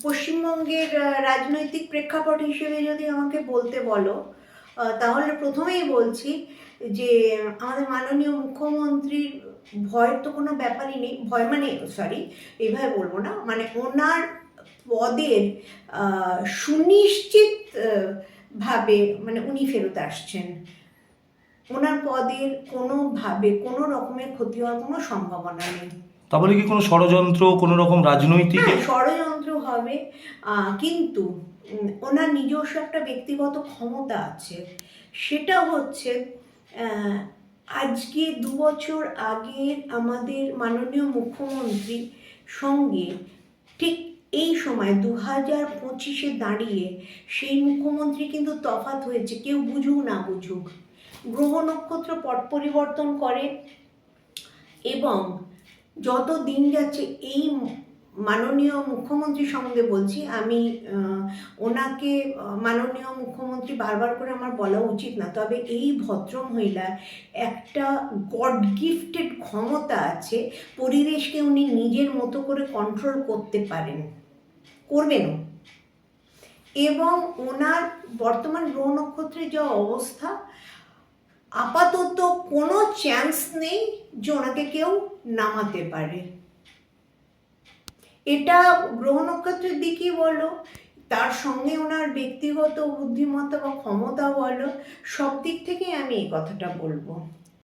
পশ্চিমবঙ্গের রাজনৈতিক প্রেক্ষাপট হিসেবে যদি আমাকে বলতে বলো, তাহলে প্রথমেই বলছি যে আমাদের মাননীয় মুখ্যমন্ত্রীর ভয়ের তো কোনো ব্যাপারই নেই। ভয় মানে সরি, এইভাবে বলবো না, মানে ওনার পদের সুনিশ্চিত ভাবে মানে উনি ফেরত আসছেন। ওনার পদের কোনোভাবে কোনো রকমের ক্ষতি হওয়ার কোনো সম্ভাবনা নেই। তাহলে কি কোনো ষড়যন্ত্র, কোনো রকম রাজনৈতিক? হ্যাঁ, ষড়যন্ত্র হবে, কিন্তু ওনার নিজস্ব একটা ব্যক্তিগত ক্ষমতা আছে। সেটা হচ্ছে আজকে 2 বছর আগে আমাদের মাননীয় মুখ্যমন্ত্রীর সঙ্গে ঠিক এই সময় 2025-এ দাঁড়িয়ে সেই মুখ্যমন্ত্রী কিন্তু তফাৎ হয়েছে, কেউ বুঝুক না বুঝুক। গ্রহ নক্ষত্র পট পরিবর্তন করে এবং যত দিন যাচ্ছে এই মাননীয় মুখ্যমন্ত্রী সম্বন্ধে বলছি আমি, ওনাকে মাননীয় মুখ্যমন্ত্রী বারবার করে আমার বলা উচিত না, তবে এই ভদ্রমহিলার একটা গড গিফটেড ক্ষমতা আছে। পরিবেশকে উনি নিজের মতো করে কন্ট্রোল করতে পারেন, করবেনও। এবং ওনার বর্তমান গ্রহ নক্ষত্রের যা অবস্থা, আপাতত কোনো চান্স নেই যে ওনাকে কেউ নামাতে পারে। এটা গ্রহ নক্ষত্রের দিকই বলো, তার সঙ্গে ওনার ব্যক্তিগত বুদ্ধিমত্তা বা ক্ষমতা বলো, সব দিক থেকেই আমি এই কথাটা বলবো।